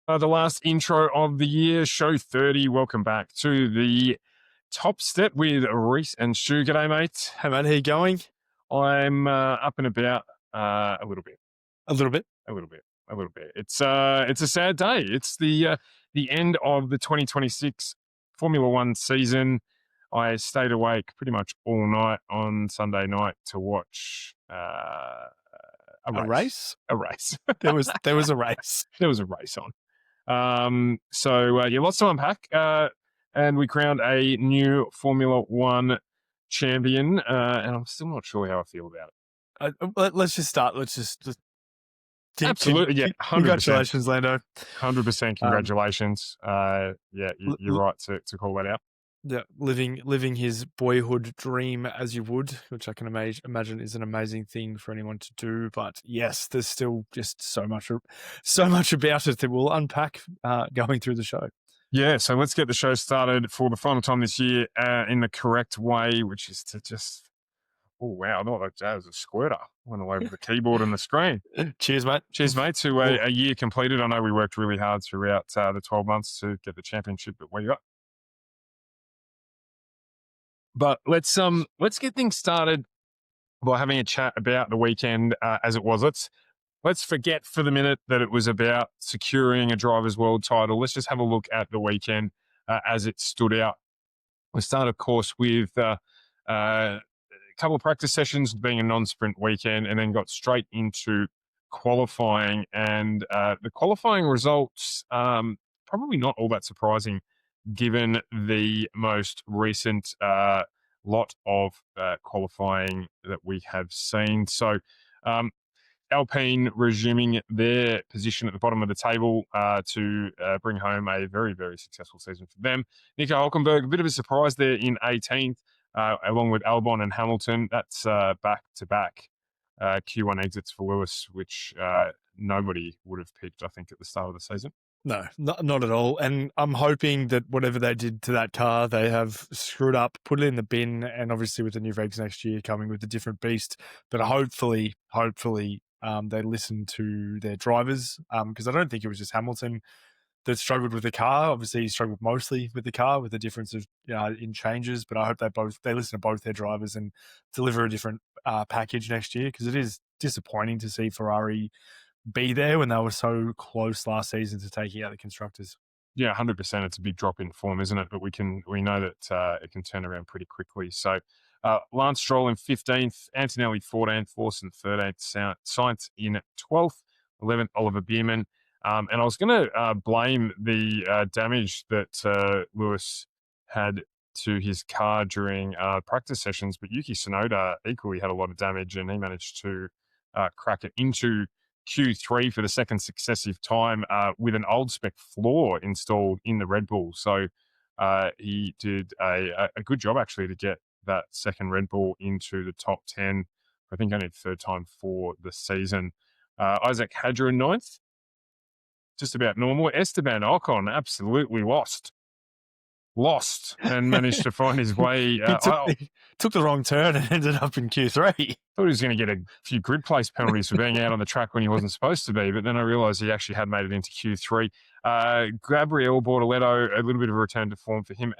The last intro of the year, show 30. Welcome back to the Top Step with Rhyss and Stu. G'day, mate. Hey, mate, how you going? I'm up and about a little bit. A little bit. It's a sad day. It's the end of the 2026 Formula One season. I stayed awake pretty much all night on Sunday night to watch a race. A race? There was a race. There was a race on. Lots to unpack. And we crowned a new Formula One champion. And I'm still not sure how I feel about it. Let's just start. Let's just absolutely, yeah. 100%. Congratulations, Lando. 100% congratulations. You're right to call that out. Yeah, living his boyhood dream as you would, which I can imagine is an amazing thing for anyone to do. But yes, there's still just so much about it that we'll unpack going through the show. Yeah, so let's get the show started for the final time this year in the correct way, which is to just... Oh, wow, I thought that was a squirter. Went all over the keyboard and the screen. Cheers, mate. Cheers, mate, to a year completed. I know we worked really hard throughout the 12 months to get the championship, but where you got? But let's get things started by having a chat about the weekend as it was. Let's forget for the minute that it was about securing a Drivers' World title. Let's just have a look at the weekend as it stood out. We start, of course, with a couple of practice sessions being a non-sprint weekend, and then got straight into qualifying. And the qualifying results, probably not all that surprising, given the most recent lot of qualifying that we have seen. So Alpine resuming their position at the bottom of the table to bring home a very, very successful season for them. Nico Hülkenberg, a bit of a surprise there in 18th, along with Albon and Hamilton. That's back-to-back Q1 exits for Lewis, which nobody would have picked, I think, at the start of the season. No, not at all. And I'm hoping that whatever they did to that car, they have screwed up, put it in the bin, and obviously with the new regs next year coming with a different beast. But hopefully, they listen to their drivers, because I don't think it was just Hamilton that struggled with the car. Obviously, he struggled mostly with the car, with the difference of in changes. But I hope they listen to both their drivers and deliver a different package next year, because it is disappointing to see Ferrari be there when they were so close last season to taking out the constructors. Yeah, 100%. It's a big drop in form, isn't it? But we know that it can turn around pretty quickly. So Lance Stroll in 15th, Antonelli 14th, Forson 13th, Sainz in 12th, 11th, Oliver Bierman. And I was going to blame the damage that Lewis had to his car during practice sessions, but Yuki Tsunoda equally had a lot of damage, and he managed to crack it into Q3 for the second successive time with an old spec floor installed in the Red Bull. So he did a good job actually to get that second Red Bull into the top 10. I think only the third time for the season. Isaac Hadjar in 9th. Just about normal. Esteban Ocon absolutely lost and managed to find his way. He took the wrong turn and ended up in Q3. Thought he was going to get a few grid place penalties for being out on the track when he wasn't supposed to be, but then I realised he actually had made it into Q3. Gabriel Bordoletto, a little bit of a return to form for him.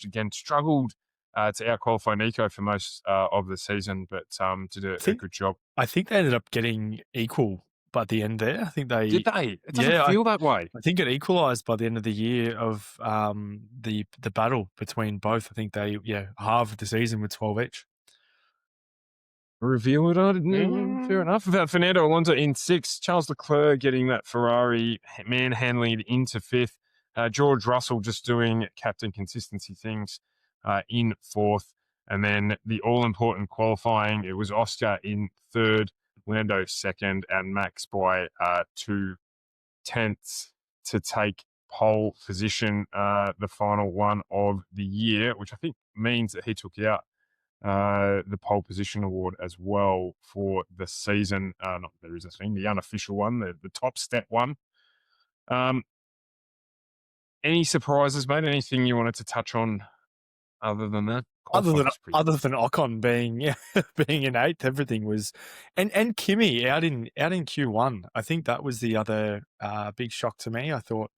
Again, struggled to out-qualify Nico for most of the season, but did a good job. I think they ended up getting equal by the end there. I think they... Did they? It doesn't feel that way. I think it equalised by the end of the year of the battle between both. I think they, halved the season with 12 each. Reveal it. Fair enough. About Fernando Alonso in 6th, Charles Leclerc getting that Ferrari manhandling it into 5th, George Russell just doing captain consistency things in 4th, and then the all-important qualifying, it was Oscar in 3rd, Lando 2nd, and Max by 2 tenths to take pole position, the final one of the year, which I think means that he took out the pole position award as well for the season. Not there is a thing, the unofficial one, the top step one. Any surprises, mate? Anything you wanted to touch on other than that? Qualifying was pretty Other than Ocon being being in eighth, everything was, and Kimi out in Q1. I think that was the other big shock to me. I thought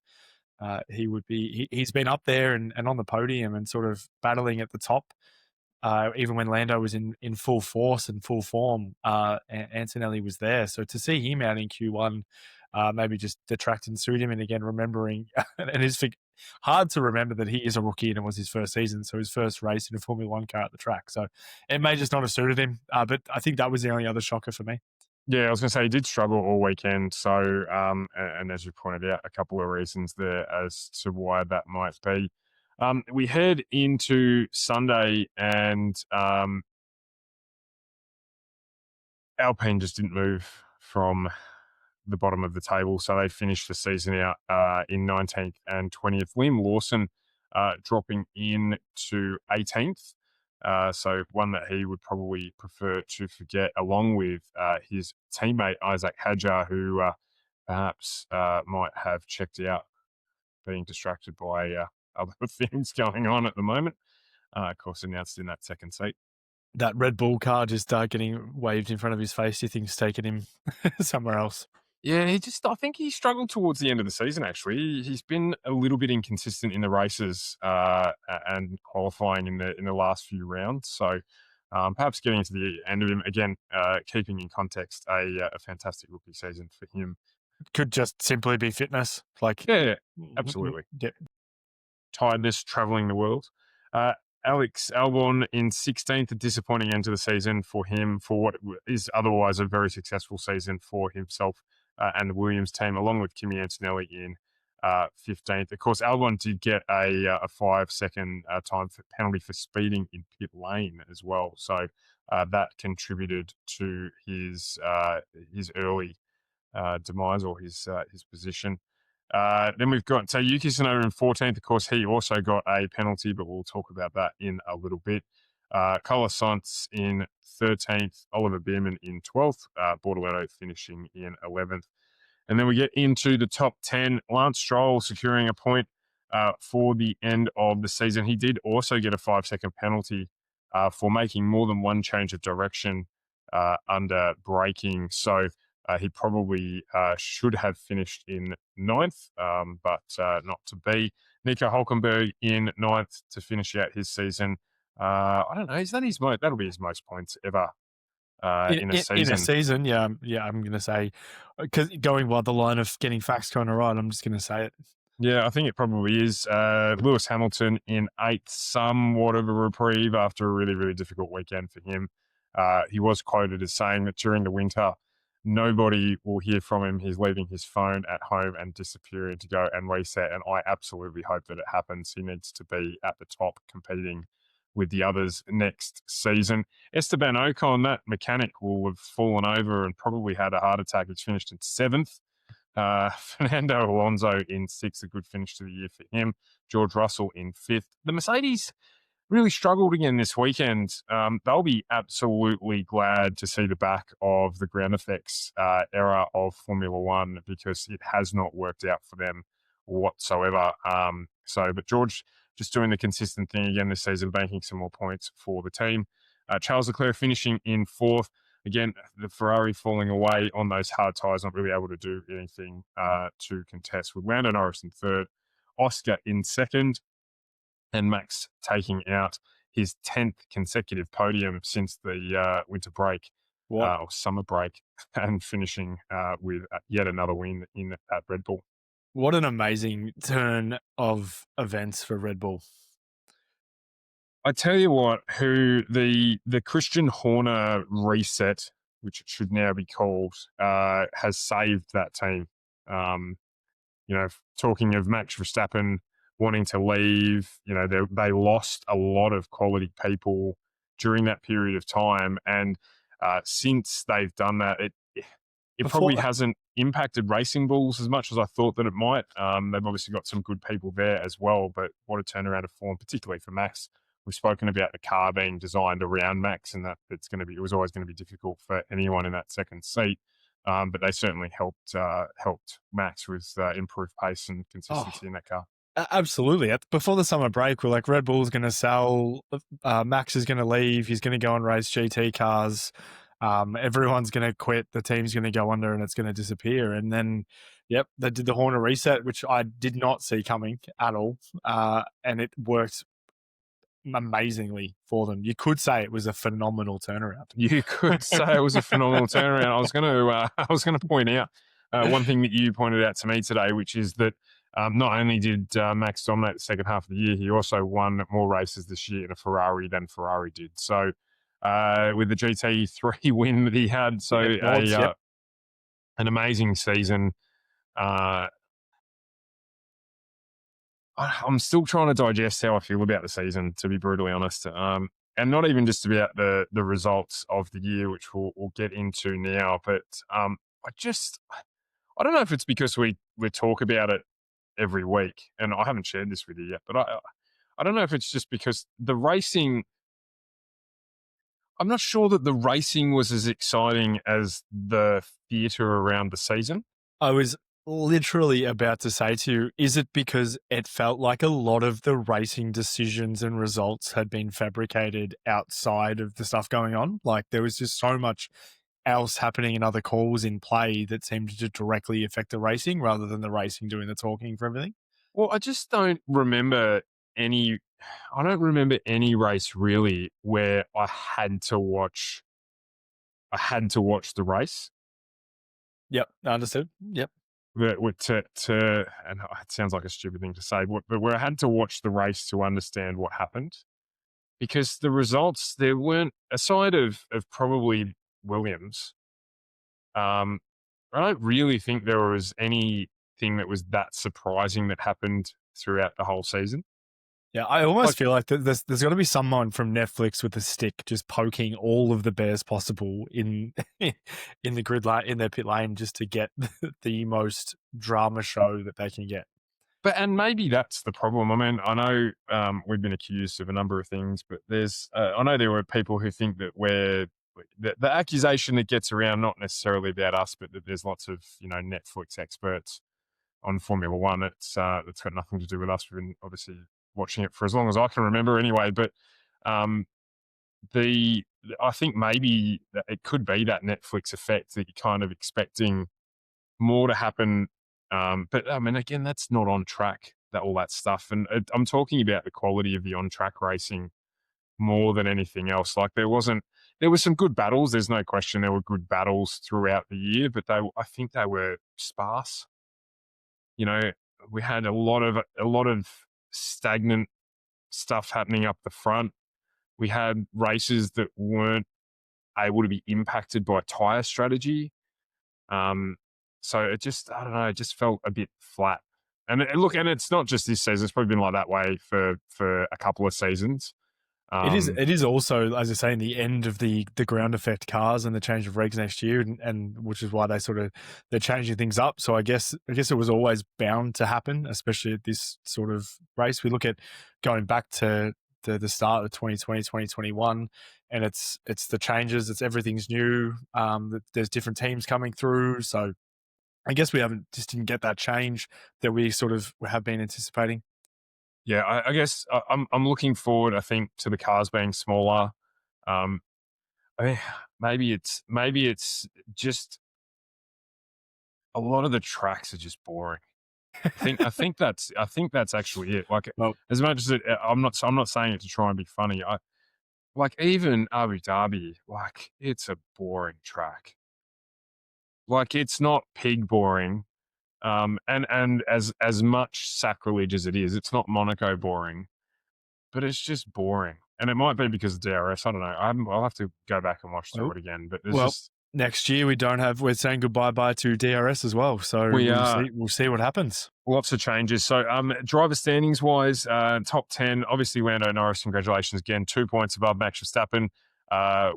he would be. He's been up there and on the podium and sort of battling at the top. Even when Lando was in full force and full form, Antonelli was there. So to see him out in Q1, maybe just detract and suit him. And again, remembering, and it's hard to remember that he is a rookie and it was his first season. So his first race in a Formula One car at the track. So it may just not have suited him. But I think that was the only other shocker for me. Yeah, I was going to say he did struggle all weekend. So, and as you pointed out, a couple of reasons there as to why that might be. We head into Sunday and Alpine just didn't move from the bottom of the table. So they finished the season out in 19th and 20th. Liam Lawson dropping in to 18th. So one that he would probably prefer to forget, along with his teammate Isaac Hadjar, who perhaps might have checked out, being distracted by other things going on at the moment. Of course, announced in that second seat. That Red Bull car just getting waved in front of his face. You think it's taken him somewhere else? Yeah, I think he struggled towards the end of the season, actually. He's been a little bit inconsistent in the races and qualifying in the last few rounds. So perhaps getting to the end of him, again, keeping in context, a fantastic rookie season for him. Could just simply be fitness. Yeah, absolutely. Yeah. Tiredness, traveling the world. Alex Albon in 16th, a disappointing end to the season for him, for what is otherwise a very successful season for himself and the Williams team, along with Kimi Antonelli in 15th. Of course, Albon did get a 5-second time penalty for speeding in pit lane as well. So that contributed to his early demise or his position. Then we've got Yuki Tsunoda in 14th. Of course, he also got a penalty, but we'll talk about that in a little bit. Carlos Sainz in 13th, Oliver Bearman in 12th, Bordoletto finishing in 11th. And then we get into the top 10. Lance Stroll securing a point for the end of the season. He did also get a 5-second penalty for making more than one change of direction under braking. So he probably should have finished in 9th, but not to be. Nico Hulkenberg in 9th to finish out his season. I don't know. Is that his most? That'll be his most points ever in a season. In a season, yeah. I'm going to say, because going by the line of getting facts kind of right, I'm just going to say it. Yeah, I think it probably is. Lewis Hamilton in 8th, somewhat of a reprieve after a really, really difficult weekend for him. He was quoted as saying that during the winter, nobody will hear from him. He's leaving his phone at home and disappearing to go and reset. And I absolutely hope that it happens. He needs to be at the top competing with the others next season. Esteban Ocon, that mechanic, will have fallen over and probably had a heart attack. He's finished in 7th. Fernando Alonso in 6th, a good finish to the year for him. George Russell in 5th. The Mercedes really struggled again this weekend. They'll be absolutely glad to see the back of the ground effects era of Formula One, because it has not worked out for them whatsoever. But George just doing the consistent thing again this season, banking some more points for the team. Charles Leclerc finishing in 4th. Again, the Ferrari falling away on those hard tyres, not really able to do anything to contest, with Lando Norris in 3rd, Oscar in 2nd, and Max taking out his 10th consecutive podium since the winter break or summer break, and finishing with yet another win at Red Bull. What an amazing turn of events for Red Bull. I tell you what, who the Christian Horner reset, which it should now be called, has saved that team. Talking of Max Verstappen wanting to leave, they lost a lot of quality people during that period of time. And since they've done that, it probably hasn't impacted Racing Bulls as much as I thought that it might. They've obviously got some good people there as well, but what a turnaround of form, particularly for Max. We've spoken about the car being designed around Max, and that it was always going to be difficult for anyone in that second seat. But they certainly helped Max with improved pace and consistency in that car. Absolutely. Before the summer break, we're like, Red Bull's going to sell, Max is going to leave, he's going to go and race GT cars, everyone's going to quit, the team's going to go under and it's going to disappear. And then, yep, they did the Horner reset, which I did not see coming at all, and it worked amazingly for them. You could say it was a phenomenal turnaround. You could say it was a phenomenal turnaround. I was going to point out one thing that you pointed out to me today, which is that not only did Max dominate the second half of the year, he also won more races this year in a Ferrari than Ferrari did. So with the GT3 win that he had, so an amazing season. I'm still trying to digest how I feel about the season, to be brutally honest. And not even just about the results of the year, which we'll get into now, but I don't know if it's because we talk about it every week, and I haven't shared this with you yet, but I don't know if it's just because the racing, I'm not sure that the racing was as exciting as the theatre around the season. I was literally about to say to you, is it because it felt like a lot of the racing decisions and results had been fabricated outside of the stuff going on? Like there was just so much else happening in other calls in play that seemed to directly affect the racing rather than the racing doing the talking for everything. Well, I just don't remember any. I don't remember any race really where I had to watch. I had to watch the race. Yep, understood. Yep. And it sounds like a stupid thing to say, but where I had to watch the race to understand what happened, because the results there weren't, aside of probably Williams. I don't really think there was anything that was that surprising that happened throughout the whole season. Yeah, I almost feel like there's got to be someone from Netflix with a stick just poking all of the bears possible in the grid lane, in their pit lane, just to get the most drama show that they can get. And maybe that's the problem. I mean, I know we've been accused of a number of things, but I know there were people who think that the accusation that gets around, not necessarily about us, but that there's lots of Netflix experts on Formula One. That's got nothing to do with us. We've been obviously watching it for as long as I can remember anyway, but I think maybe it could be that Netflix effect that you're kind of expecting more to happen. But I mean, again, that's not on track, all that stuff. And I'm talking about the quality of the on-track racing more than anything else. Like there were some good battles. There's no question there were good battles throughout the year, but I think they were sparse. We had a lot of stagnant stuff happening up the front. We had races that weren't able to be impacted by tyre strategy. So I don't know, it just felt a bit flat. And it's not just this season. It's probably been like that way for a couple of seasons. It is also, as I say, in the end of the ground effect cars and the change of regs next year, and which is why they're changing things up. So I guess it was always bound to happen, especially at this sort of race. We look at going back to the start of 2020, 2021, and it's the changes. It's everything's new. There's different teams coming through. So I guess we didn't get that change that we sort of have been anticipating. Yeah, I guess I'm looking forward, I think, to the cars being smaller. I mean, maybe it's just a lot of the tracks are just boring. I think that's actually it. Like, well, as much as I'm not saying it to try and be funny. Like even Abu Dhabi, like it's a boring track. Like it's not pig boring. And as much sacrilege as it is, it's not Monaco boring, but it's just boring. And it might be because of DRS. I don't know. I'll have to go back and watch through it again. But next year we're saying goodbye to DRS as well. So we'll see what happens. Lots of changes. So driver standings wise, top 10, obviously Lando Norris, congratulations again, 2 points above Max Verstappen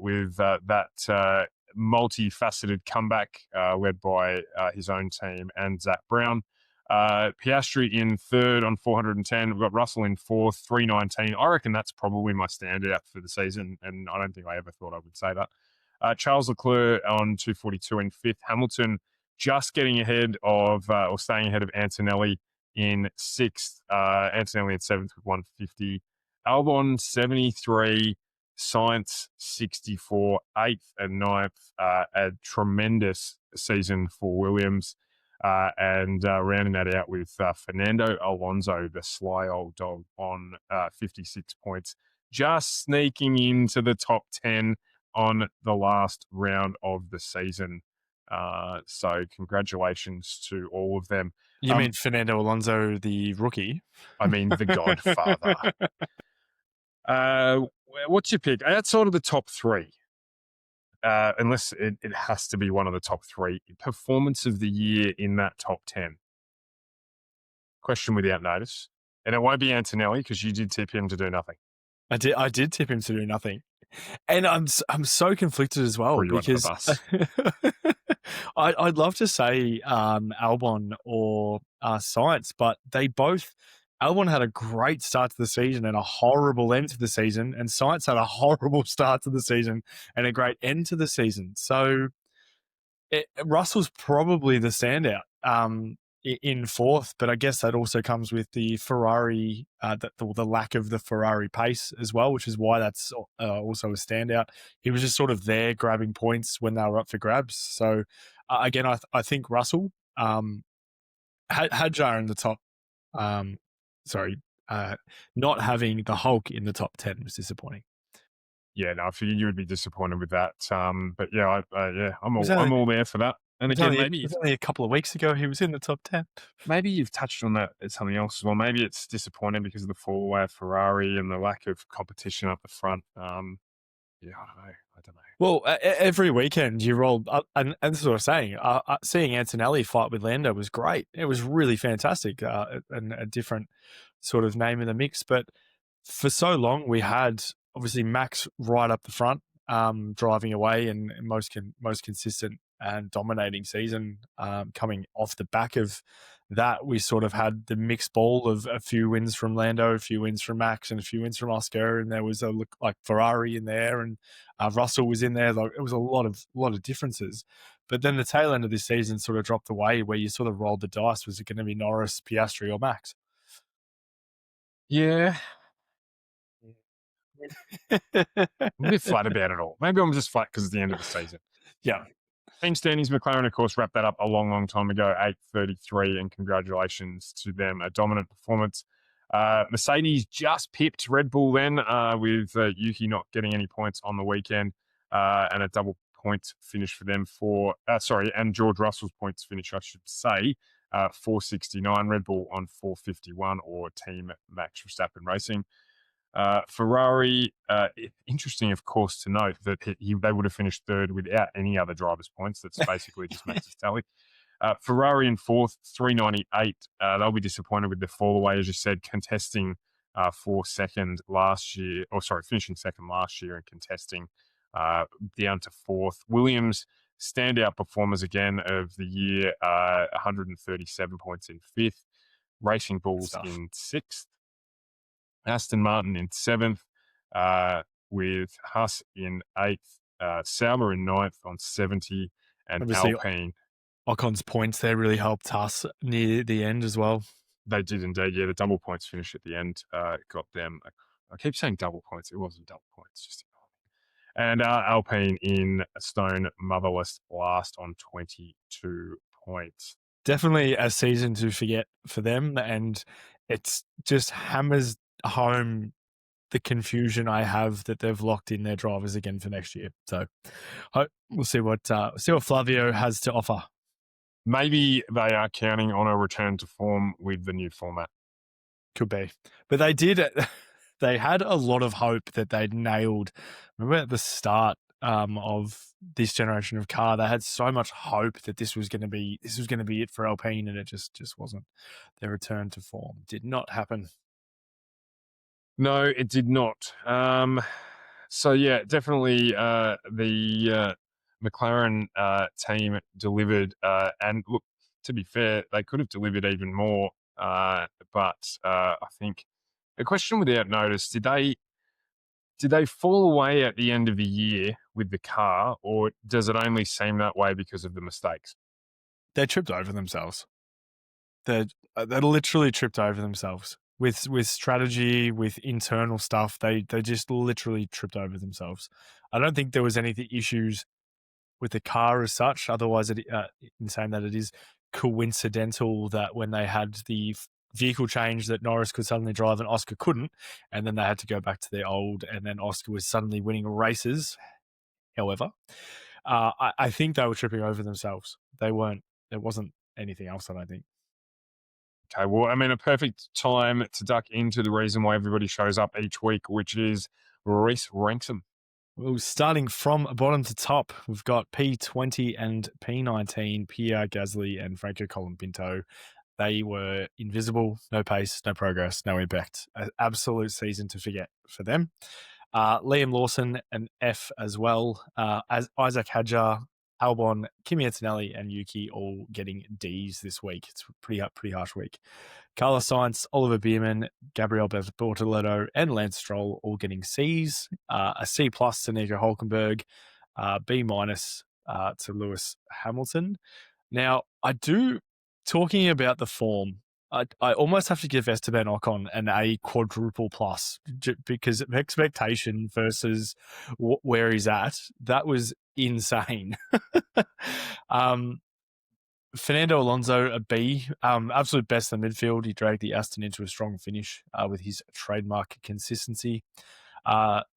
with that multifaceted comeback led by his own team and Zach Brown. Piastri in third on 410. We've got Russell in fourth, 319. I reckon that's probably my standout for the season, and I don't think I ever thought I would say that. Charles Leclerc on 242 in fifth. Hamilton just getting ahead of, or staying ahead of Antonelli in 6th, Antonelli in 7th with 150, Albon 73, Sainz 64, 8th and 9th. A tremendous season for Williams. And rounding that out with Fernando Alonso, the sly old dog, on 56 points, just sneaking into the top 10 on the last round of the season. So congratulations to all of them. You mean Fernando Alonso, the rookie? I mean, the Godfather. What's your pick? Outside of the top 3, unless it has to be one of the top 3, performance of the year in that top 10. Question without notice. And it won't be Antonelli because you did tip him to do nothing. I did tip him to do nothing. And I'm so conflicted as well because I'd love to say Albon or Sainz, but Albon had a great start to the season and a horrible end to the season, and Sainz had a horrible start to the season and a great end to the season. So Russell's probably the standout in 4th, but I guess that also comes with the Ferrari, the lack of the Ferrari pace as well, which is why that's also a standout. He was just sort of there grabbing points when they were up for grabs. So again, I think Russell Hadjar in the top. Not having the Hulk in the top 10 was disappointing. Yeah, no, I figured you would be disappointed with that. But yeah, I'm all there for that. And again, maybe it was only a couple of weeks ago he was in the top 10. Maybe you've touched on that as something else as well. Maybe it's disappointing because of the fall away of Ferrari and the lack of competition up the front. Yeah, I don't know. Well, every weekend you rolled up, and this is what I'm saying. Seeing Antonelli fight with Lando was great. It was really fantastic, and a different sort of name in the mix. But for so long, we had obviously Max right up the front, driving away and most consistent and dominating season. Coming off the back of that, we sort of had the mixed ball of a few wins from Lando, a few wins from Max, and a few wins from Oscar. And there was a look like Ferrari in there, and Russell was in there. Like, it was a lot of differences. But then the tail end of this season sort of dropped away, where you sort of rolled the dice. Was it going to be Norris, Piastri, or Max? Yeah. I'm a bit flat about it all. Maybe I'm just flat because it's the end of the season. Yeah. Team standings, McLaren, of course, wrapped that up a long, long time ago, 8:33, and congratulations to them. A dominant performance. Mercedes just pipped Red Bull then, with Yuki not getting any points on the weekend, and a double point finish for them and George Russell's points finish, I should say, 469, Red Bull on 451, or Team Max Verstappen Racing. Ferrari, interesting, of course, to note that they would have finished 3rd without any other driver's points. That's basically just Max's tally. Ferrari in 4th, 398. They'll be disappointed with the fall away, as you said, contesting for second last year, finishing second last year and contesting down to 4th. Williams, standout performers again of the year, 137 points in 5th. Racing Bulls in 6th. Aston Martin in 7th, with Haas in 8th, Sauber in 9th on 70, and obviously, Alpine. Ocon's points there really helped Haas near the end as well. They did indeed, yeah. The double points finish at the end got them. I keep saying double points. It wasn't double points, just ignore me. And Alpine in stone motherless last on 22 points. Definitely a season to forget for them, and it's just hammers home the confusion I have that they've locked in their drivers again for next year. So we'll see what Flavio has to offer. Maybe they are counting on a return to form with the new format. Could be, but they had a lot of hope that they'd nailed. Remember at the start of this generation of car, they had so much hope that this was going to be it for Alpine, and it just wasn't. Their return to form did not happen. No, it did not. So yeah, definitely the McLaren team delivered. And look, to be fair, they could have delivered even more. But I think a question without notice: did they fall away at the end of the year with the car, or does it only seem that way because of the mistakes? They tripped over themselves. they literally tripped over themselves with strategy, with internal stuff. They just literally tripped over themselves. I don't think there was any issues with the car as such. Otherwise, in saying that, it is coincidental that when they had the vehicle change that Norris could suddenly drive and Oscar couldn't, and then they had to go back to their old, and then Oscar was suddenly winning races. However, I think they were tripping over themselves. They weren't. There wasn't anything else, I don't think. Okay, well, I mean, a perfect time to duck into the reason why everybody shows up each week, which is Rhys ranks them. Well, starting from bottom to top, we've got P20 and P19, Pierre Gasly and Franco Colapinto. They were invisible, no pace, no progress, no impact. An absolute season to forget for them. Liam Lawson, an F as well. As Isaac Hadjar, Albon, Kimi Antonelli, and Yuki all getting Ds this week. It's a pretty harsh week. Carlos Sainz, Oliver Bierman, Gabriel Bortoletto, and Lance Stroll all getting Cs. A C plus to Nico Hulkenberg, B minus to Lewis Hamilton. Now, talking about the form, I almost have to give Esteban Ocon an A quadruple plus because of expectation versus where he's at. That was insane. Fernando Alonso, a B. Absolute best in the midfield. He dragged the Aston into a strong finish with his trademark consistency.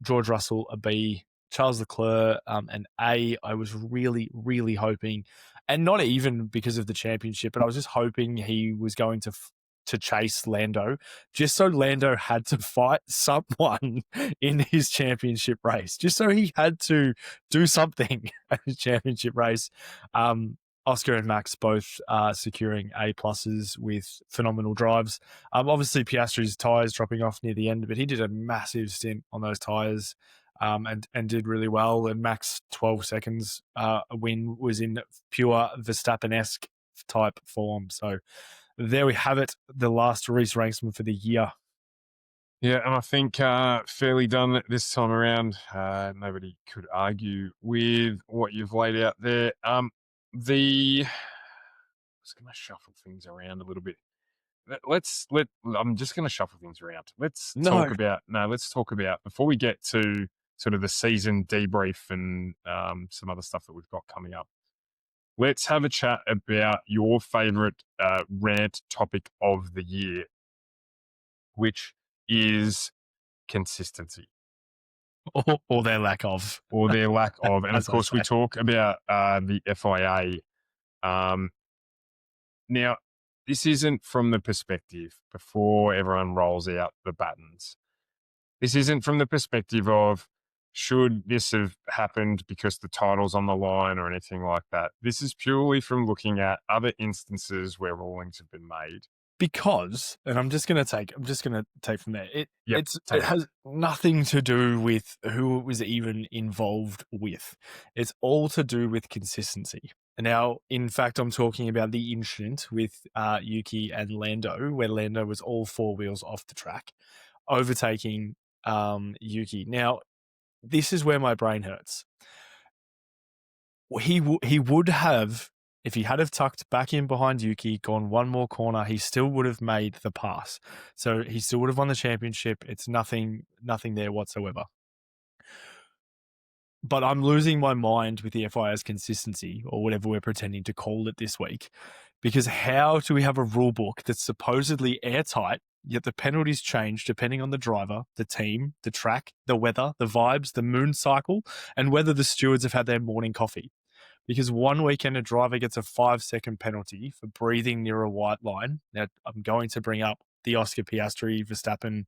George Russell, a B. Charles Leclerc, an A. I was really, really hoping, and not even because of the championship, but I was just hoping he was going to chase Lando, just so Lando had to fight someone in his championship race, just so he had to do something at his championship race. Oscar and Max both securing A pluses with phenomenal drives. Obviously, Piastri's tyres dropping off near the end, but he did a massive stint on those tyres and did really well. And Max 12 seconds a win was in pure Verstappen-esque type form. So there we have it, the last Rhys Ranksman for the year. Yeah, and I think fairly done this time around. Nobody could argue with what you've laid out there. I'm just going to shuffle things around a little bit. I'm just going to shuffle things around. Let's talk about, before we get to sort of the season debrief and some other stuff that we've got coming up, let's have a chat about your favorite rant topic of the year, which is consistency. Or their lack of. Or their lack of. And of course, we talk about the FIA. Now, this isn't from the perspective, before everyone rolls out the buttons, this isn't from the perspective of, should this have happened because the title's on the line or anything like that. This is purely from looking at other instances where rulings have been made. Because, and I'm just going to take from there. It has nothing to do with who it was even involved with. It's all to do with consistency. Now, in fact, I'm talking about the incident with Yuki and Lando, where Lando was all four wheels off the track, overtaking Yuki. Now, this is where my brain hurts. He would have, if he had have tucked back in behind Yuki, gone one more corner, he still would have made the pass. So he still would have won the championship. It's nothing there whatsoever. But I'm losing my mind with the FIA's consistency, or whatever we're pretending to call it this week, because how do we have a rule book that's supposedly airtight, yet the penalties change depending on the driver, the team, the track, the weather, the vibes, the moon cycle, and whether the stewards have had their morning coffee? Because one weekend a driver gets a 5-second penalty for breathing near a white line. Now, I'm going to bring up the Oscar Piastri, Verstappen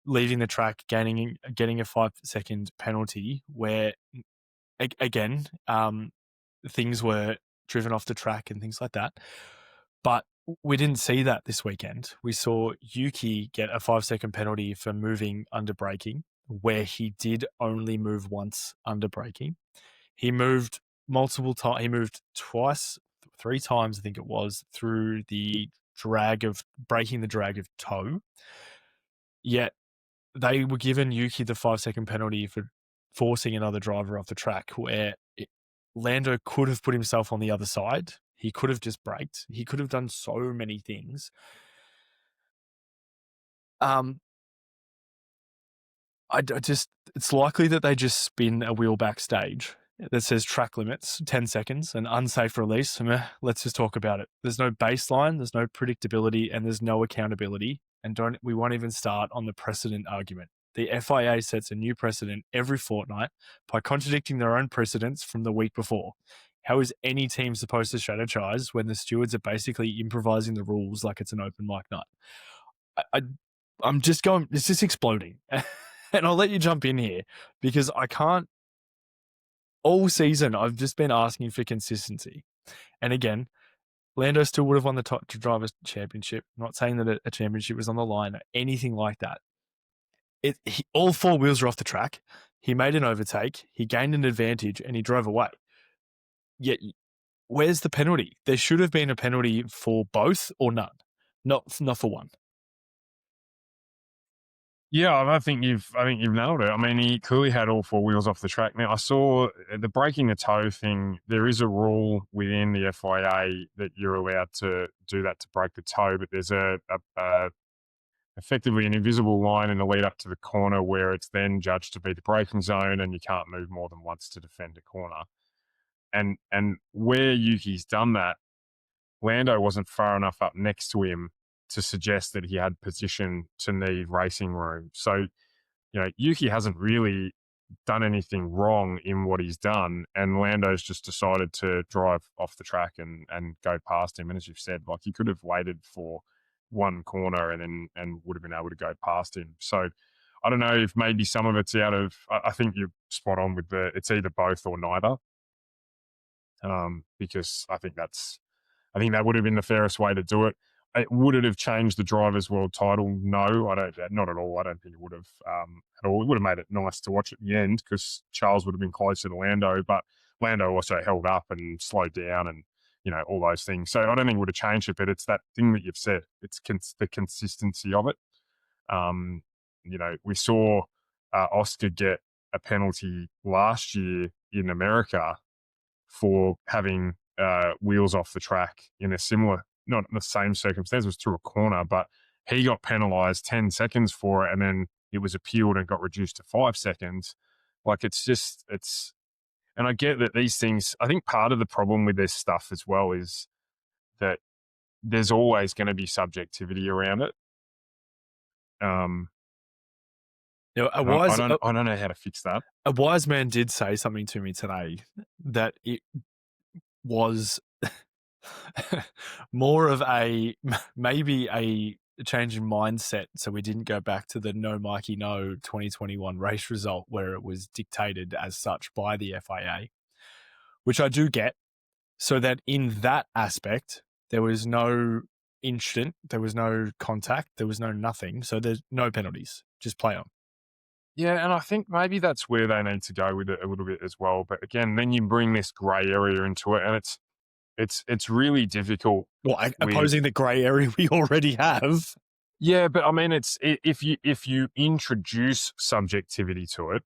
leaving the track, getting a 5-second penalty where, again, things were driven off the track and things like that. But we didn't see that this weekend. We saw Yuki get a 5-second penalty for moving under braking, where he did only move once under braking. He moved multiple times. He moved three times, I think it was, through the breaking the drag of toe. Yet they were given Yuki the 5-second penalty for forcing another driver off the track, where Lando could have put himself on the other side. He could have just braked. He could have done so many things. It's likely that they just spin a wheel backstage that says track limits, 10 seconds, and unsafe release. Let's just talk about it. There's no baseline, there's no predictability, and there's no accountability. And we won't even start on the precedent argument. The FIA sets a new precedent every fortnight by contradicting their own precedents from the week before. How is any team supposed to strategize when the stewards are basically improvising the rules like it's an open mic night? I'm just going, it's just exploding. And I'll let you jump in here because I can't. All season, I've just been asking for consistency. And again, Lando still would have won the top drivers championship. I'm not saying that a championship was on the line or anything like that. All four wheels are off the track. He made an overtake. He gained an advantage and he drove away. Yet, where's the penalty? There should have been a penalty for both or none, not for one. Yeah, I think you've nailed it. I mean, he clearly had all four wheels off the track. Now, I saw the breaking the toe thing. There is a rule within the FIA that you're allowed to do that to break the toe, but there's effectively an invisible line in the lead up to the corner where it's then judged to be the braking zone, and you can't move more than once to defend a corner. And where Yuki's done that, Lando wasn't far enough up next to him to suggest that he had position to need racing room. So, Yuki hasn't really done anything wrong in what he's done, and Lando's just decided to drive off the track and go past him. And as you've said, like, he could have waited for one corner and would have been able to go past him. So I don't know if maybe some of it's out of, I think you're spot on with it's either both or neither. Because I think that would have been the fairest way to do it. Would it have changed the Drivers' World Title? No, not at all. I don't think it would have at all. It would have made it nice to watch at the end because Charles would have been closer to Lando, but Lando also held up and slowed down and, all those things. So I don't think it would have changed it, but it's that thing that you've said. It's the consistency of it. We saw Oscar get a penalty last year in America for having wheels off the track in a similar, not in the same circumstance, it was through a corner, but he got penalised 10 seconds for it, and then it was appealed and got reduced to 5 seconds. Like, and I get that these things, I think part of the problem with this stuff as well is that there's always going to be subjectivity around it. I don't know how to fix that. A wise man did say something to me today that it was more of maybe a change in mindset, so we didn't go back to the no Mikey no 2021 race result where it was dictated as such by the FIA, which I do get, so that in that aspect there was no incident, there was no contact, there was no nothing, so there's no penalties, just play on. Yeah, and I think maybe that's where they need to go with it a little bit as well. But again, then you bring this grey area into it, and it's really difficult. Well, opposing the grey area we already have. Yeah, but I mean, it's if you introduce subjectivity to it,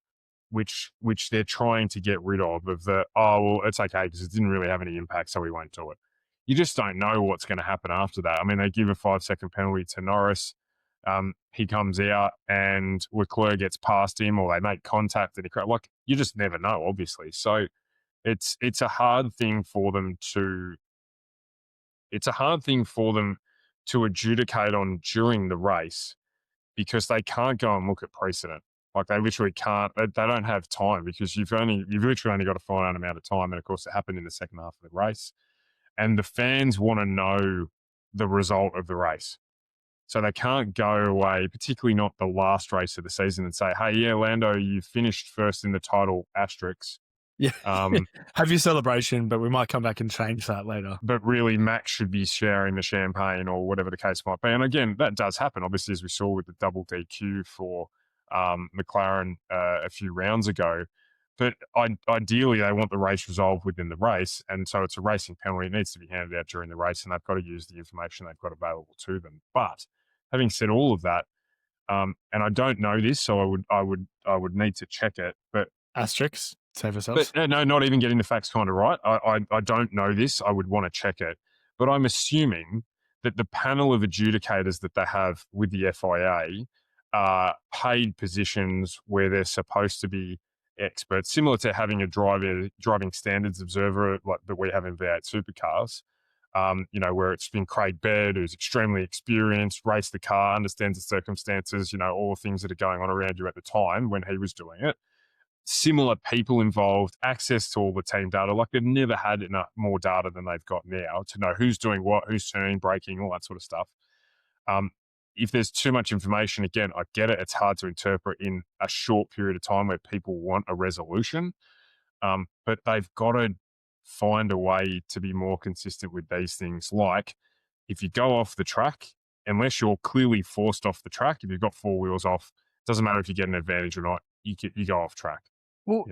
which they're trying to get rid of it's okay because it didn't really have any impact, so we won't do it. You just don't know what's going to happen after that. I mean, they give a 5-second penalty to Norris. He comes out and Leclerc gets past him, or they make contact and you just never know, obviously. So it's a hard thing for them to adjudicate on during the race because they can't go and look at precedent. Like, they literally can't. They don't have time because you've literally only got a finite amount of time, and of course it happened in the second half of the race, and the fans want to know the result of the race. So they can't go away, particularly not the last race of the season, and say, hey, yeah, Lando, you finished first in the title, asterisk. Yeah. Have your celebration, but we might come back and change that later. But really, Max should be sharing the champagne or whatever the case might be. And again, that does happen, obviously, as we saw with the double DQ for McLaren a few rounds ago. But ideally, they want the race resolved within the race. And so it's a racing penalty. It needs to be handed out during the race, and they've got to use the information they've got available to them. But having said all of that, and I don't know this, so I would need to check it. But asterisks save ourselves. But no, not even getting the facts kind of right. I don't know this. I would want to check it. But I'm assuming that the panel of adjudicators that they have with the FIA are paid positions where they're supposed to be experts, similar to having a driving standards observer like that we have in V8 supercars. Where it's been Craig Baird, who's extremely experienced, raced the car, understands the circumstances, all the things that are going on around you at the time when he was doing it. Similar people involved, access to all the team data. Like they've never had enough more data than they've got now to know who's doing what, who's turning, braking, all that sort of stuff. If there's too much information, again, I get it. It's hard to interpret in a short period of time where people want a resolution. But they've got to find a way to be more consistent with these things. Like if you go off the track, unless you're clearly forced off the track, if you've got four wheels off, it doesn't matter if you get an advantage or not, you go off track. Well,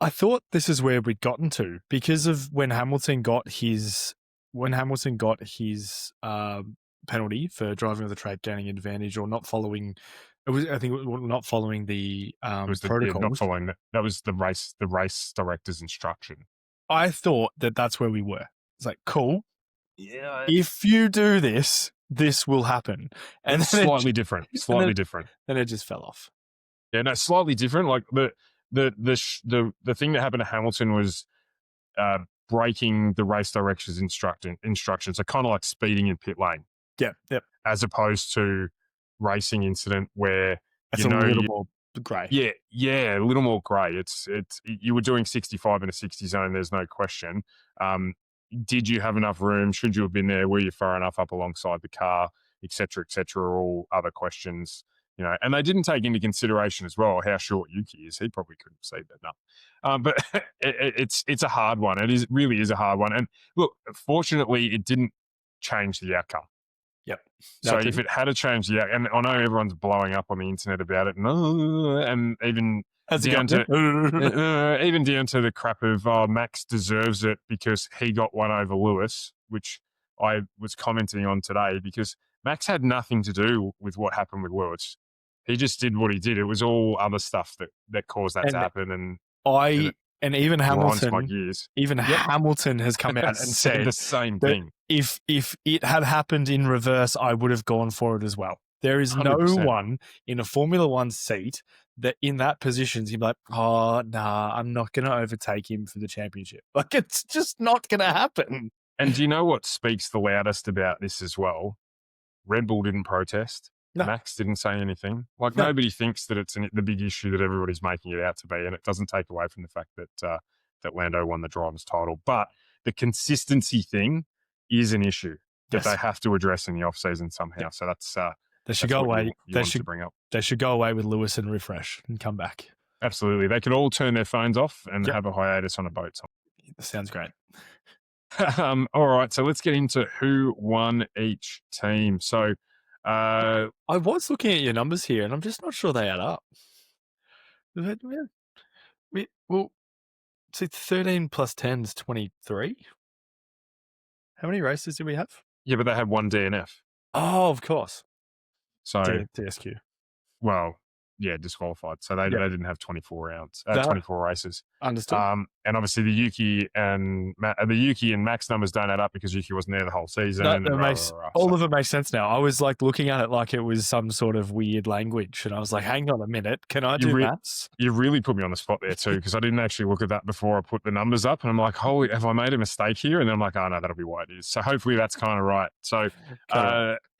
I thought this is where we'd gotten to because of when Hamilton got his penalty for driving on the track, gaining advantage, or not following. I think it was not following the protocol. Not following that was the race director's instruction. I thought that's where we were. It's like, cool. Yeah. If you do this, this will happen. And slightly different. Then it just fell off. Yeah, no, slightly different. Like the thing that happened to Hamilton was breaking the race director's instructions. So kind of like speeding in pit lane. Yep. As opposed to racing incident where it's a little more grey. Yeah, a little more grey. It's you were doing 65 in a 60 zone. There's no question. Did you have enough room? Should you have been there? Were you far enough up alongside the car, etc., etc.? All other questions. And they didn't take into consideration as well how short Yuki is. He probably couldn't see that enough. But it's a hard one. It really is a hard one. And look, fortunately, it didn't change the outcome. Yep. So if it had to change the outcome, and I know everyone's blowing up on the internet about it, and even down to the crap of Max deserves it because he got one over Lewis, which I was commenting on today because Max had nothing to do with what happened with Lewis. He just did what he did. It was all other stuff that caused that to happen. And even Hamilton, Hamilton has come out and said the same thing. If it had happened in reverse, I would have gone for it as well. There is 100%. No one in a Formula One seat that in that position is like, oh, nah, I'm not going to overtake him for the championship. Like, it's just not going to happen. And do you know what speaks the loudest about this as well? Red Bull didn't protest. No. Max didn't say anything. Nobody thinks that it's the big issue that everybody's making it out to be, and it doesn't take away from the fact that that Lando won the driver's title. But the consistency thing is an issue that they have to address in the off season somehow. Yep. So that's they should go away. They should go away with Lewis and refresh and come back. Absolutely, they could all turn their phones off and have a hiatus on a boat. That sounds great. All right, so let's get into who won each team. So. I was looking at your numbers here, and I'm just not sure they add up. Well, see, 13 plus 10 is 23. How many races do we have? Yeah, but they had one DNF. Oh, of course. So DSQ. Well, yeah, disqualified. So they didn't have 24 rounds, 24 races. Understood. And obviously the Yuki and Max numbers don't add up because Yuki wasn't there the whole season. All of it makes sense now. I was like looking at it like it was some sort of weird language, and I was like, "Hang on a minute, can I do maths?" You really put me on the spot there too, because I didn't actually look at that before I put the numbers up, and I'm like, "Holy, have I made a mistake here?" And then I'm like, "Oh no, that'll be what it is." So hopefully that's kind of right. So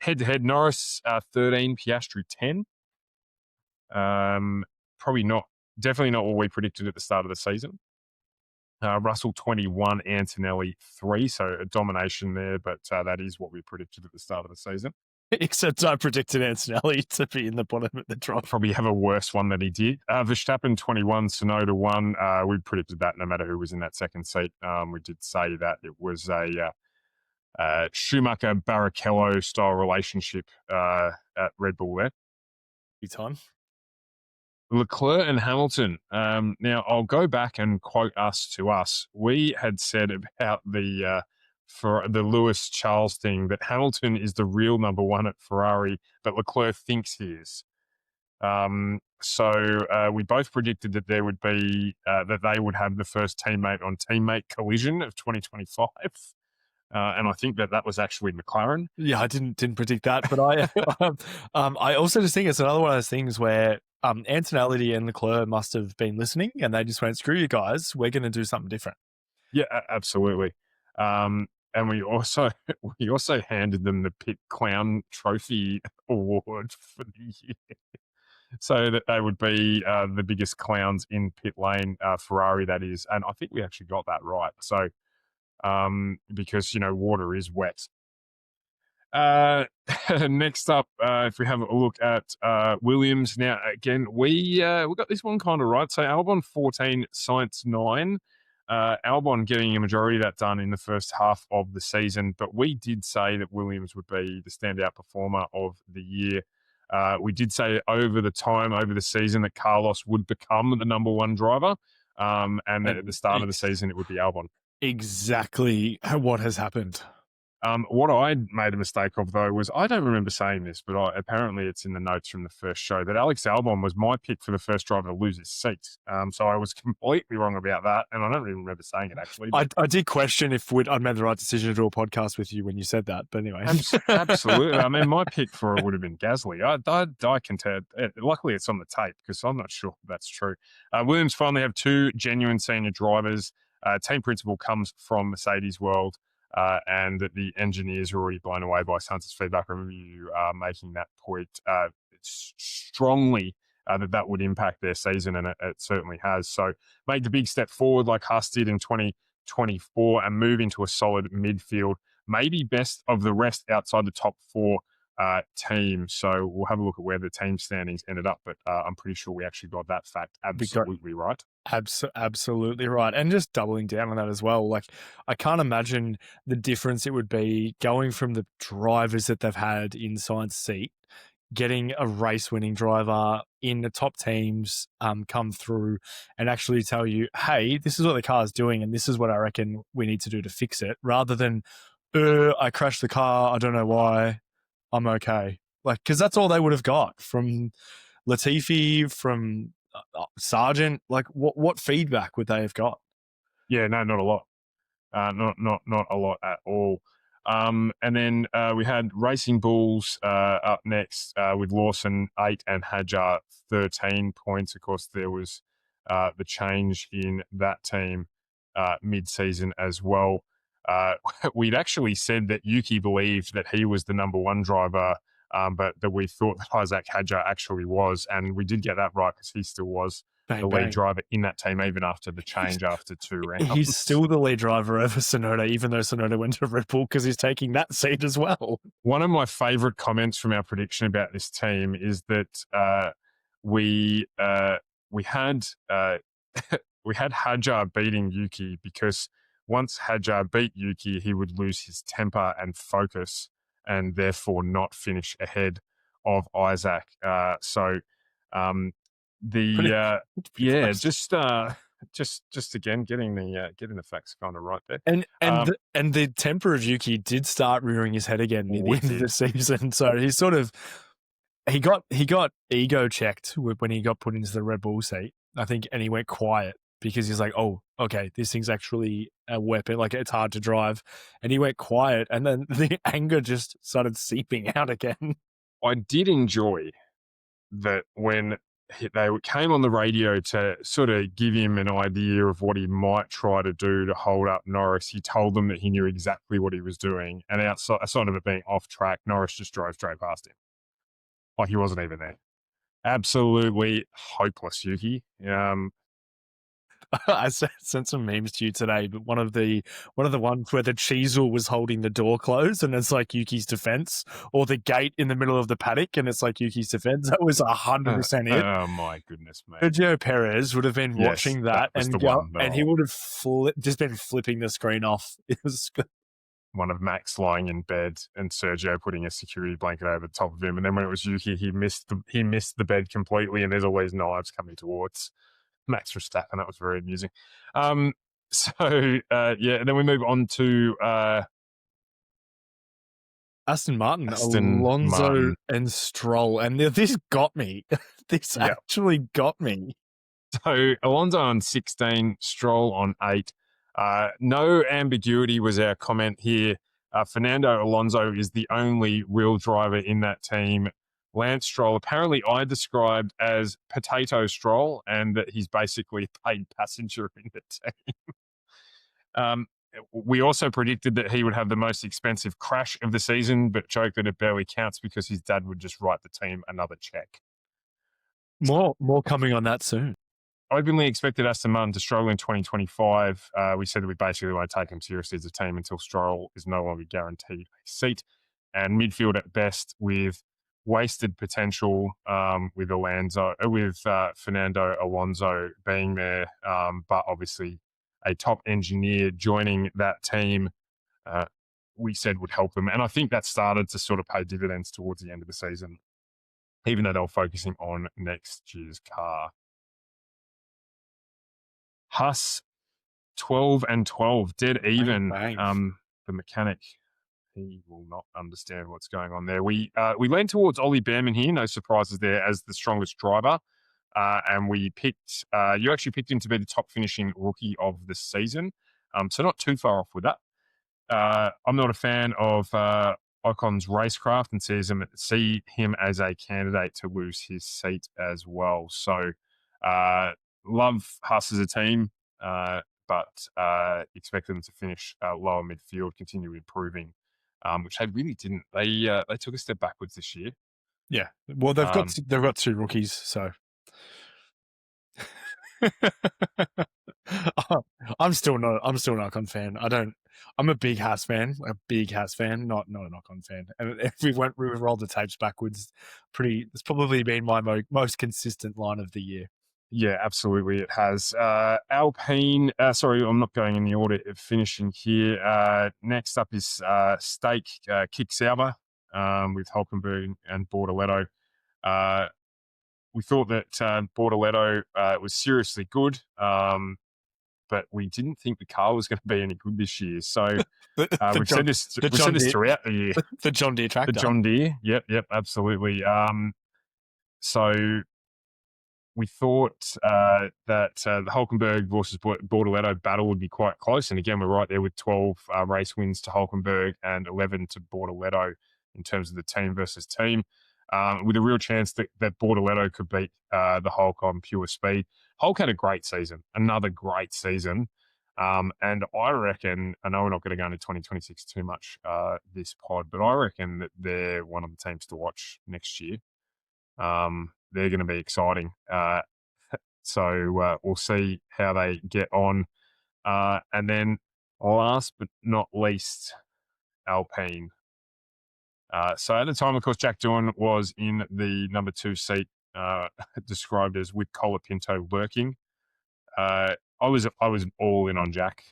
head to head, Norris 13, Piastri 10. Definitely not what we predicted at the start of the season. Russell 21, Antonelli 3, so a domination there, but that is what we predicted at the start of the season. Except I predicted Antonelli to be in the bottom of the drop. Probably have a worse one than he did. Verstappen 21, Tsunoda 1. We predicted that no matter who was in that second seat. We did say that it was a Schumacher-Barrichello style relationship at Red Bull there. Time. Leclerc and Hamilton. Now, I'll go back and quote us to us. We had said about for the Lewis Charles thing that Hamilton is the real number one at Ferrari, but Leclerc thinks he is. We both predicted that there would be that they would have the first teammate on teammate collision of 2025. And I think that was actually McLaren. Yeah, I didn't predict that, but I also just think it's another one of those things where Antonelli and Leclerc must have been listening, and they just went, "Screw you guys, we're going to do something different." Yeah, absolutely. And we also handed them the Pit Clown Trophy award for the year, so that they would be the biggest clowns in pit lane, Ferrari that is. And I think we actually got that right. So because water is wet. Next up, if we have a look at Williams, now again we got this one kind of right. So Albon 14, Sainz 9. Albon getting a majority of that done in the first half of the season, but we did say that Williams would be the standout performer of the year. We did say over the season that Carlos would become the number one driver, and that at the start of the season it would be Albon. Exactly what has happened. What I made a mistake of, though, was I don't remember saying this, but apparently it's in the notes from the first show that Alex Albon was my pick for the first driver to lose his seat. So I was completely wrong about that, and I don't even remember saying it, actually. I did question if I'd made the right decision to do a podcast with you when you said that, but anyway. Absolutely. I mean, my pick for it would have been Gasly. I can tell. Luckily, it's on the tape because I'm not sure if that's true. Williams finally have two genuine senior drivers. Team principal comes from Mercedes World. And the engineers are already blown away by Sainz's feedback review, making that point strongly that would impact their season, and it certainly has. So make the big step forward like Haas did in 2024 and move into a solid midfield, maybe best of the rest outside the top four teams. So we'll have a look at where the team standings ended up, but I'm pretty sure we actually got that fact absolutely right. Absolutely right. And just doubling down on that as well. Like, I can't imagine the difference it would be going from the drivers that they've had in Sainz's seat, getting a race-winning driver in the top teams come through and actually tell you, hey, this is what the car's doing and this is what I reckon we need to do to fix it, rather than, I crashed the car, I don't know why, I'm okay. Like, because that's all they would have got from Latifi, from Sargent. Like, what feedback would they have got? Yeah, no, not a lot. Not a lot at all. And then we had Racing Bulls up next with Lawson 8 and Hadjar 13 points. Of course, there was the change in that team mid-season as well. We'd actually said that Yuki believed that he was the number one driver, but that we thought that Isaac Hadjar actually was, and we did get that right because he still was the lead driver in that team, even after the change after 2 rounds. He's still the lead driver over Tsunoda, even though Tsunoda went to Red Bull, because he's taking that seat as well. One of my favourite comments from our prediction about this team is that we had Hadjar beating Yuki because once Hadjar beat Yuki, he would lose his temper and focus and therefore not finish ahead of Isaac. Just again getting the facts kind of right there. And the temper of Yuki did start rearing his head again near the end of the season. So he sort of he got ego checked when he got put into the Red Bull seat, I think, and he went quiet because he's like, oh, okay, this thing's actually a weapon. Like, it's hard to drive, and he went quiet, and then the anger just started seeping out again. I did enjoy that when they came on the radio to sort of give him an idea of what he might try to do to hold up Norris. He told them that he knew exactly what he was doing. And outside of it being off track, Norris just drove straight past him. Like he wasn't even there. Absolutely hopeless, Yuki. I sent some memes to you today, but one of the ones where the Cheezel was holding the door closed and it's like Yuki's defense, or the gate in the middle of the paddock and it's like Yuki's defense. That was 100% it. Oh my goodness, mate. Sergio Perez would have been watching that and he would have just been flipping the screen off. It was one of Max lying in bed and Sergio putting a security blanket over the top of him, and then when it was Yuki, he missed the bed completely, and there's all these knives coming towards Max Verstappen. That was very amusing. And then we move on to Aston Martin, Aston Alonso Martin. and Stroll. And this got me. This actually got me. So Alonso on 16, Stroll on 8. No ambiguity was our comment here. Fernando Alonso is the only real driver in that team. Lance Stroll, apparently I described as Potato Stroll, and that he's basically a paid passenger in the team. We also predicted that he would have the most expensive crash of the season, but joked that it barely counts because his dad would just write the team another check. More coming on that soon. Openly expected Aston Martin to struggle in 2025. We said that we basically want to take them seriously as a team until Stroll is no longer guaranteed a seat. And midfield at best with wasted potential with Fernando Alonso being there, but obviously a top engineer joining that team, we said would help them. And I think that started to sort of pay dividends towards the end of the season, even though they were focusing on next year's car. Haas, 12 and 12, dead even. The mechanic, he will not understand what's going on there. We leaned towards Ollie Behrman here, no surprises there, as the strongest driver. And we picked, you actually picked him to be the top finishing rookie of the season. So not too far off with that. I'm not a fan of Ocon's racecraft and see him as a candidate to lose his seat as well. So love Haas as a team, but expect them to finish lower midfield, continue improving, which they really didn't. They took a step backwards this year. Yeah, well they've got two rookies, so. I'm still not an Ocon fan. I'm a big Haas fan, not an Ocon fan. And if we rolled the tapes backwards, it's probably been my most consistent line of the year. Yeah, absolutely, it has. Alpine, sorry, I'm not going in the order of finishing here. Next up is Stake Kick Sauber with Hulkenberg and Bordoletto. We thought that Bordoletto was seriously good, but we didn't think the car was going to be any good this year. So we've said this throughout the year. The John Deere tractor. The John Deere, yep, absolutely. So we thought that the Hulkenberg versus Bordoletto battle would be quite close. And again, we're right there with 12 race wins to Hulkenberg and 11 to Bordoletto in terms of the team versus team, with a real chance that Bordoletto could beat the Hulk on pure speed. Hulk had a great season, another great season. And I reckon, I know we're not going to go into 2026 too much this pod, but I reckon that they're one of the teams to watch next year. They're going to be exciting. So we'll see how they get on. And then last but not least, Alpine. So at the time, of course, Jack Doohan was in the number 2 seat, described as with Colapinto lurking. I was all in on Jack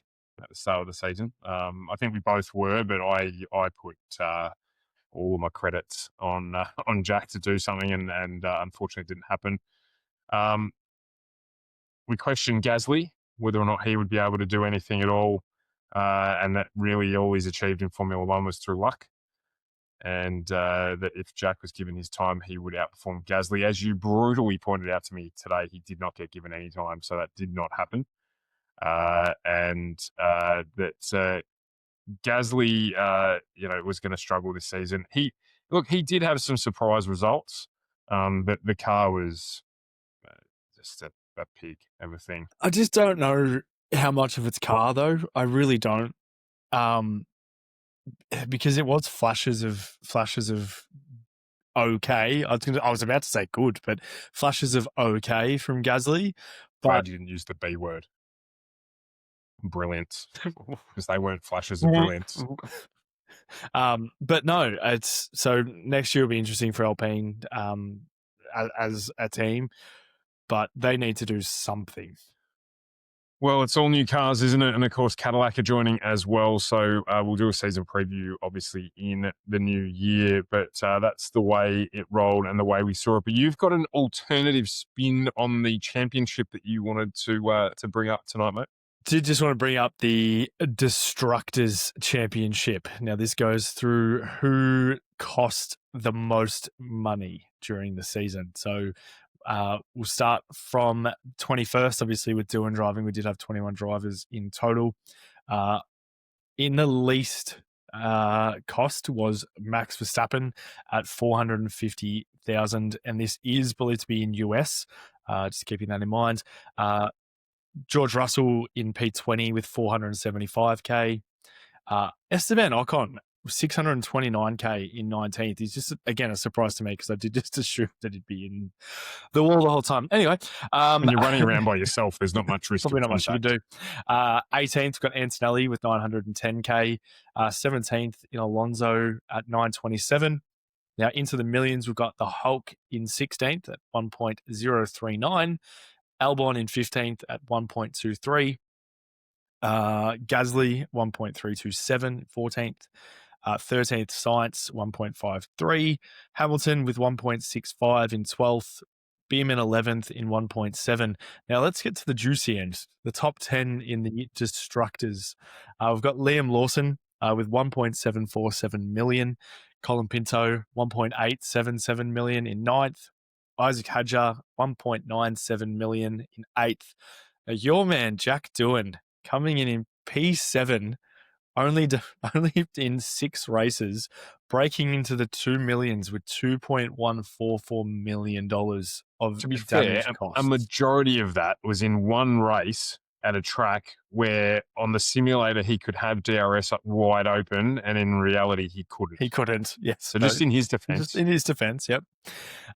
at the start of the season. I think we both were, but I put all of my credits on Jack to do something, and unfortunately it didn't happen. We questioned Gasly, whether or not he would be able to do anything at all, and that really all he's achieved in Formula One was through luck. And that if Jack was given his time, he would outperform Gasly. As you brutally pointed out to me today, he did not get given any time, so that did not happen. And that Gasly, was going to struggle this season. He did have some surprise results, but the car was just a pig, everything. I just don't know how much of it's car, though. I really don't. Because it was flashes of okay. I was about to say good, but flashes of okay from Gasly. But glad you didn't use the B word. Brilliant, because they weren't flashes of brilliance. But no, it's so next year will be interesting for Alpine as a team, but they need to do something. Well, it's all new cars, isn't it? And of course, Cadillac are joining as well. So we'll do a season preview, obviously, in the new year. But that's the way it rolled and the way we saw it. But you've got an alternative spin on the championship that you wanted to bring up tonight, mate. Did just want to bring up the Destructors Championship. Now, this goes through who cost the most money during the season. So we'll start from 21st, obviously, with doing driving. We did have 21 drivers in total. In the least cost was Max Verstappen at $450,000, and this is believed to be in US. Just keeping that in mind. George Russell in P20 with $475K. Esteban Ocon, $629K in 19th. He's just, again, a surprise to me because I did just assume that he'd be in the wall the whole time. Anyway. When you're running around by yourself, there's not much risk. Probably not much you can do. 18th, we've got Antonelli with $910K. 17th in Alonso at $927. Now, into the millions, we've got the Hulk in 16th at 1.039. Albon in 15th at 1.23. Gasly, 1.327, 14th. 13th, Sainz, 1.53. Hamilton with 1.65 in 12th. Beerman 11th in 1.7. Now, let's get to the juicy end. The top 10 in the Destructors. We've got Liam Lawson with 1.747 million. Colin Pinto, 1.877 million in 9th. Isaac Hadjar, 1.97 million in 8th. Now, your man, Jack Doohan, coming in P7, only in 6 races, breaking into the 2 millions with $2.144 million of to be damage fair, costs. a majority of that was in one race at a track where on the simulator he could have DRS up wide open, and in reality he couldn't. He couldn't, yes. So just in his defense. Just in his defense, yep.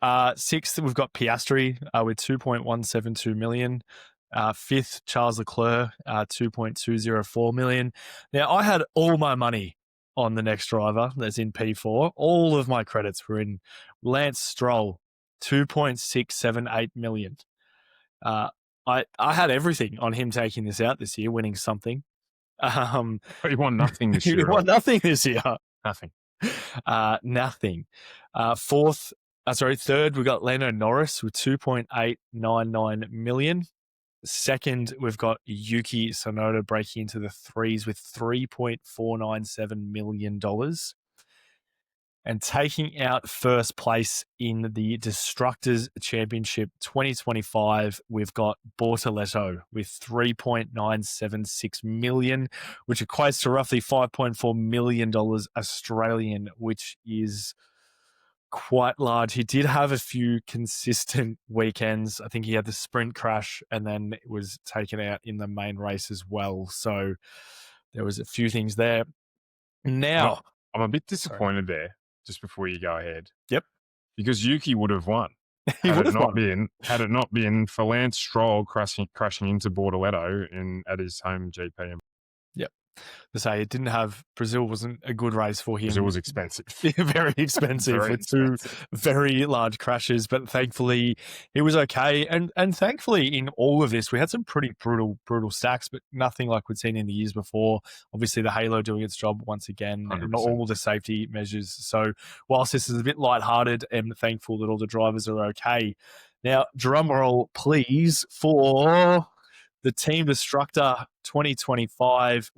6th, we've got Piastri with 2.172 million. 5th, Charles Leclerc, 2.204 million. Now, I had all my money on the next driver that's in P4. All of my credits were in Lance Stroll, 2.678 million. I had everything on him taking this out this year, winning something. He won nothing this year. He won nothing this year. Nothing. Nothing. 3rd, we got Lando Norris with 2.899 million. 2nd, we've got Yuki Tsunoda breaking into the 3s with $3.497 million. And taking out first place in the Destructors Championship 2025, we've got Bordoletto with $3.976 million, which equates to roughly $5.4 million Australian, which is quite large. He did have a few consistent weekends. I think he had the sprint crash and then it was taken out in the main race as well. So there was a few things there. Now, I'm a bit disappointed there, just before you go ahead. Yep. Because Yuki would have won. Had it not been for Lance Stroll crashing into Bordoletto at his home GP. Yep. To say it didn't have, Brazil wasn't a good race for him. Brazil was expensive. Very expensive with 2 very large crashes, but thankfully he was okay. And thankfully in all of this, we had some pretty brutal stacks, but nothing like we'd seen in the years before. Obviously the Halo doing its job once again, 100%. and all the safety measures. So whilst this is a bit lighthearted, I'm thankful that all the drivers are okay. Now, drum roll, please, for the Team Destructor 2025,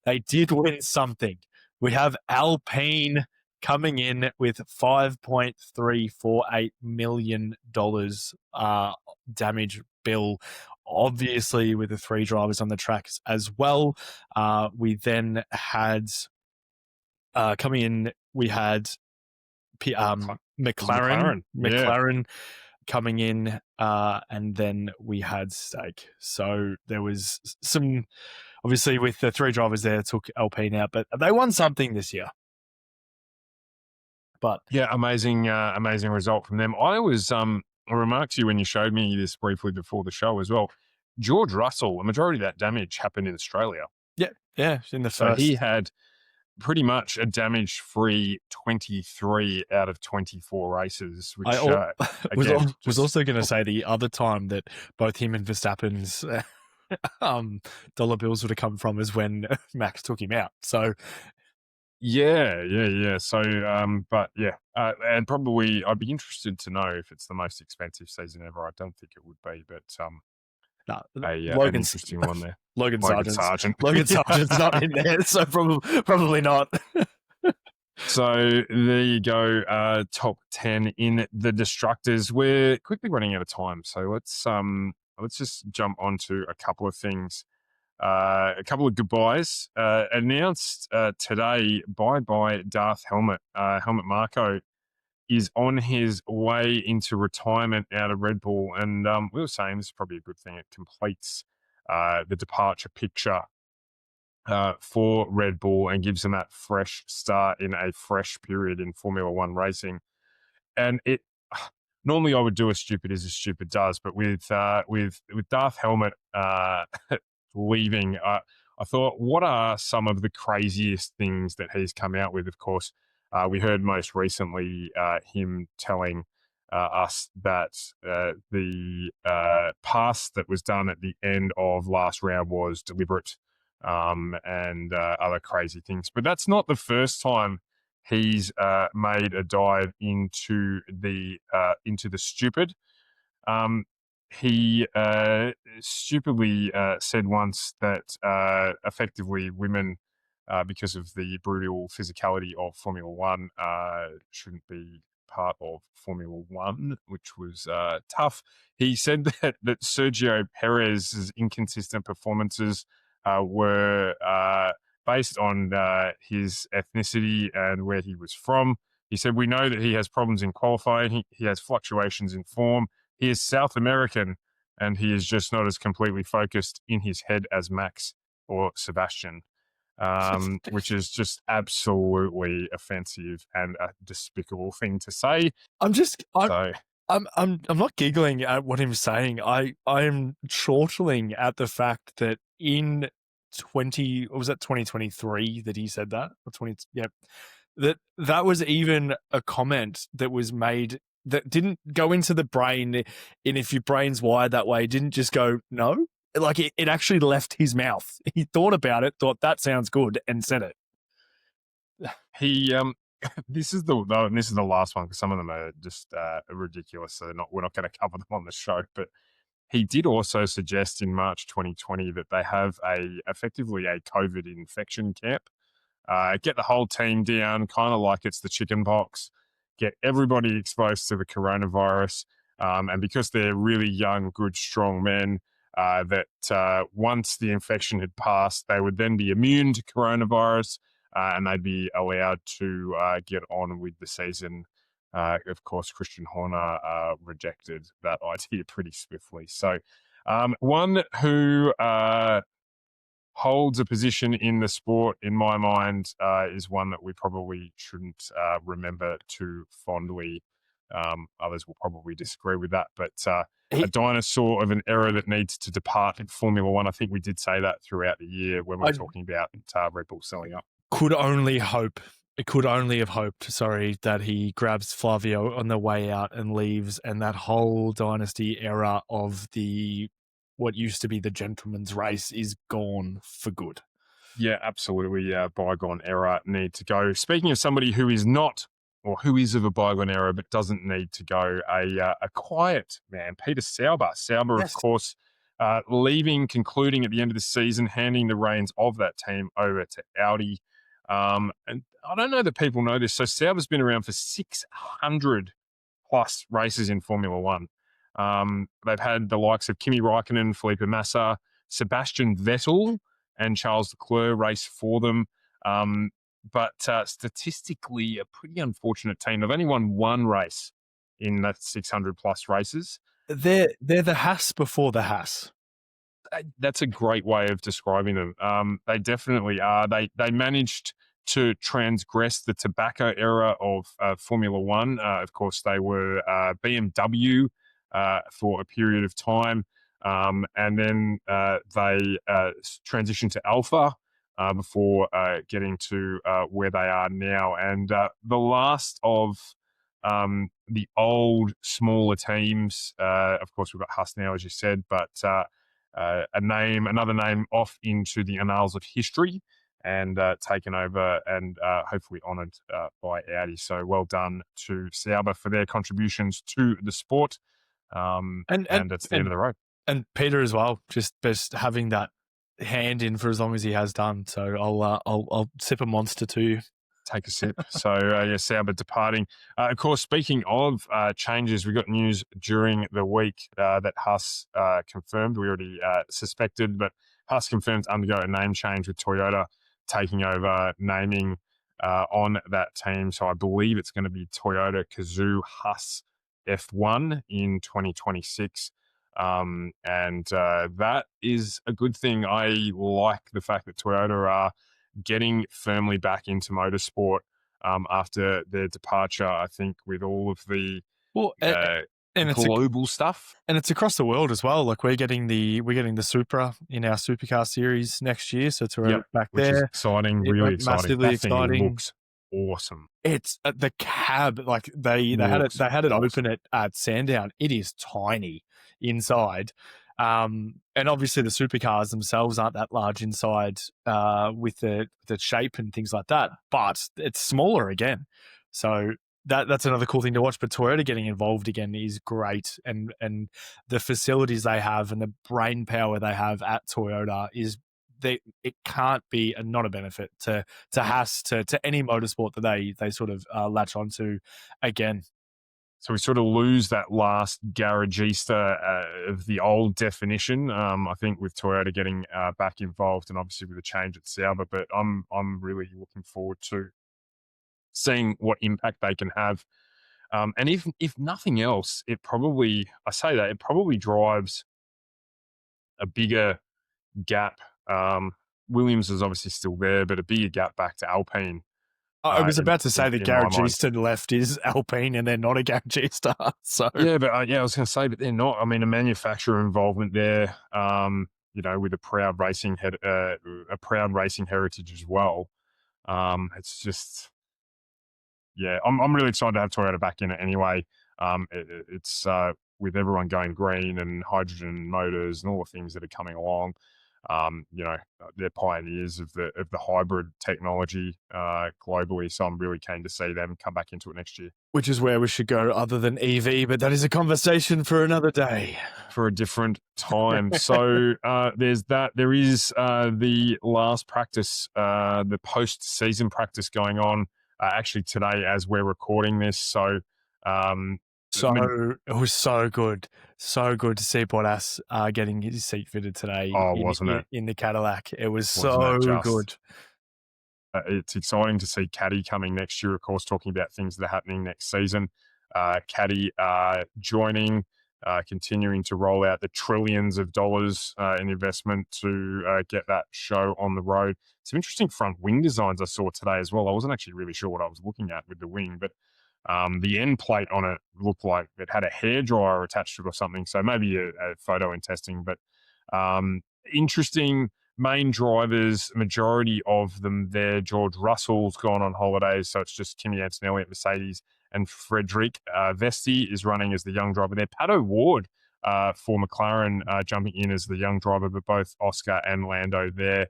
they did win something. We have Alpine coming in with $5.348 million damage bill, obviously with the 3 drivers on the tracks as well. We then had, coming in, we had McLaren. McLaren coming in, and then we had Stake. So there was some, obviously with the 3 drivers there, took Alpine out, but they won something this year. But yeah, amazing result from them. I remarked to you when you showed me this briefly before the show as well. George Russell, a majority of that damage happened in Australia. Yeah, in the first. So he had pretty much a damage-free 23 out of 24 races, which was also going to say the other time that both him and Verstappen's dollar bills would have come from is when Max took him out. So yeah. So, but yeah, and probably I'd be interested to know if it's the most expensive season ever. I don't think it would be, but No, an interesting one there. Logan Sargent. Sargent's not in there, so probably not. So there you go. Top 10 in the Destructors. We're quickly running out of time, so let's just jump onto a couple of things. A couple of goodbyes announced today. Bye Darth Helmet. Helmet Marko is on his way into retirement out of Red Bull, and we were saying this is probably a good thing. It completes the departure picture for Red Bull and gives them that fresh start in a fresh period in Formula One racing. And it normally I would do as stupid as a stupid does, but with Darth Helmet leaving, I thought, what are some of the craziest things that he's come out with? Of course, we heard most recently him telling us that the pass that was done at the end of last round was deliberate, and other crazy things. But that's not the first time he's made a dive into the stupid. He stupidly said once that effectively women, because of the brutal physicality of Formula One, shouldn't be part of Formula One, which was tough. He said that Sergio Perez's inconsistent performances were based on his ethnicity and where he was from. He said, we know that he has problems in qualifying. He has fluctuations in form. He is South American, and he is just not as completely focused in his head as Max or Sebastian, which is just absolutely offensive and a despicable thing to say. I'm not giggling at what I'm saying. I am chortling at the fact that in 2023 that he said that, or 20, yeah, that was even a comment that was made that didn't go into the brain, and if your brain's wired that way, didn't just go no. Like it actually left his mouth. He thought about it, thought that sounds good, and said it. He this is the last one because some of them are just ridiculous. So we're not going to cover them on the show. But he did also suggest in March 2020 that they have effectively a COVID infection camp. Get the whole team down, kind of like it's the chicken pox. Get everybody exposed to the coronavirus. And because they're really young, good, strong men, that once the infection had passed, they would then be immune to coronavirus, and they'd be allowed to get on with the season. Of course, Christian Horner rejected that idea pretty swiftly. So one who holds a position in the sport, in my mind, is one that we probably shouldn't remember too fondly. Others will probably disagree with that, but a dinosaur of an era that needs to depart in Formula One. I think we did say that throughout the year when we were talking about Red Bull selling up. Could only hope. It could only have hoped, that he grabs Flavio on the way out and leaves, and that whole dynasty era of what used to be the gentleman's race is gone for good. Yeah, absolutely. Bygone era need to go. Speaking of somebody who is not, or who is of a bygone era but doesn't need to go, a quiet man, Peter Sauber. Sauber, yes. Of course, concluding at the end of the season, handing the reins of that team over to Audi. And I don't know that people know this. So Sauber's been around for 600 plus races in Formula One. They've had the likes of Kimi Räikkönen, Felipe Massa, Sebastian Vettel, and Charles Leclerc race for them. But statistically, a pretty unfortunate team. They've only won one race in the 600 plus races. They're the Haas before the Haas. That's a great way of describing them. They definitely are. They managed to transgress the tobacco era of Formula One. Of course, they were BMW for a period of time. And then they transitioned to Alpha before getting to where they are now. And the last of the old, smaller teams, of course, we've got Haas now, as you said, but another name off into the annals of history and taken over and hopefully honoured by Audi. So well done to Sauber for their contributions to the sport. And it's the end of the road. And Peter as well, just having that hand in for as long as he has done. So I'll sip a monster too. Take a sip. So, yeah, Sauber departing. Of course, speaking of changes, we got news during the week that Haas confirmed. We already suspected, but Haas confirmed to undergo a name change with Toyota taking over naming on that team. So I believe it's going to be Toyota Gazoo Haas F1 in 2026. And that is a good thing. I like the fact that Toyota are getting firmly back into motorsport after their departure. I think with all of the and it's global stuff, and it's across the world as well. Like we're getting the Supra in our supercar series next year, so Toyota back which there. is exciting, really exciting. Massively that exciting. Thing looks awesome. It's the cab, like they had it open at Sandown. It is tiny inside. And obviously the supercars themselves aren't that large inside with the shape and things like that, but it's smaller again. So that's another cool thing to watch. But Toyota getting involved again is great, and the facilities they have and the brain power they have at Toyota is it can't be not a benefit to Haas, to any motorsport that they sort of latch onto again. So we sort of lose that last garagista of the old definition. I think with Toyota getting back involved, and obviously with the change at Sauber, but I'm really looking forward to seeing what impact they can have. And if nothing else, it probably drives a bigger gap. Williams is obviously still there, but a bigger gap back to Alpine. I was about to say the Garagista left is Alpine and they're not a Garagista. So yeah, but I was going to say, but they're not. I mean, a manufacturer involvement there, with a proud racing heritage as well. It's just, yeah, I'm really excited to have Toyota back in it anyway. It's with everyone going green and hydrogen motors and all the things that are coming along. They're pioneers of the hybrid technology globally. So I'm really keen to see them come back into it next year. Which is where we should go other than EV, but that is a conversation for another day. For a different time. So there's that. There is the last practice, the post-season practice going on actually today as we're recording this. So it was so good to see Bottas getting his seat fitted today. Wasn't it? In the Cadillac. It was so good. It's exciting to see Caddy coming next year, of course, talking about things that are happening next season. Caddy joining, continuing to roll out the trillions of dollars in investment to get that show on the road. Some interesting front wing designs I saw today as well. I wasn't actually really sure what I was looking at with the wing, but the end plate on it looked like it had a hairdryer attached to it or something. So maybe a photo in testing, but interesting. Main drivers, majority of them there. George Russell's gone on holidays, so it's just Kimi Antonelli at Mercedes, and Frederic Vesti is running as the young driver there. Pato Ward for McLaren jumping in as the young driver, but both Oscar and Lando there.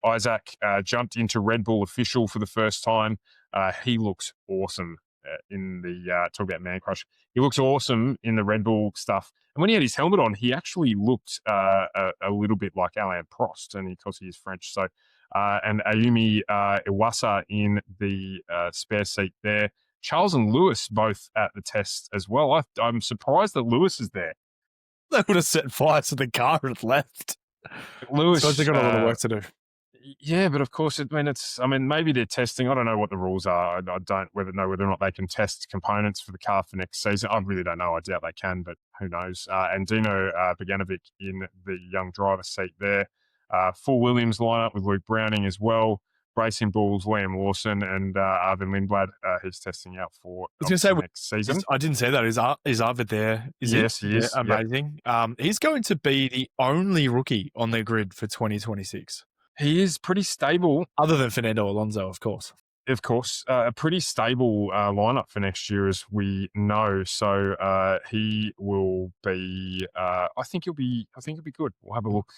Isaac jumped into Red Bull official for the first time. He looks awesome in the talk about Man Crush. He looks awesome in the Red Bull stuff. And when he had his helmet on, he actually looked a little bit like Alain Prost, and because he is French. So, and Ayumi Iwasa in the spare seat there. Charles and Lewis both at the test as well. I'm surprised that Lewis is there. They would have set fire to the car and left. Lewis, so they've got a lot of work to do. Yeah, but of course, maybe they're testing. I don't know what the rules are. I don't know whether or not they can test components for the car for next season. I really don't know. I doubt they can, but who knows? And Dino Boganovic in the young driver seat there. Full Williams lineup with Luke Browning as well. Racing Bulls, Liam Lawson and Arvin Lindblad, who's testing out for next season. I didn't say that. Is Arvid there? Yes, he is. Yeah, amazing. Yep. He's going to be the only rookie on their grid for 2026. He is pretty stable. Other than Fernando Alonso, of course. Of course. A pretty stable lineup for next year, as we know. So he will be, I think he'll be good. We'll have a look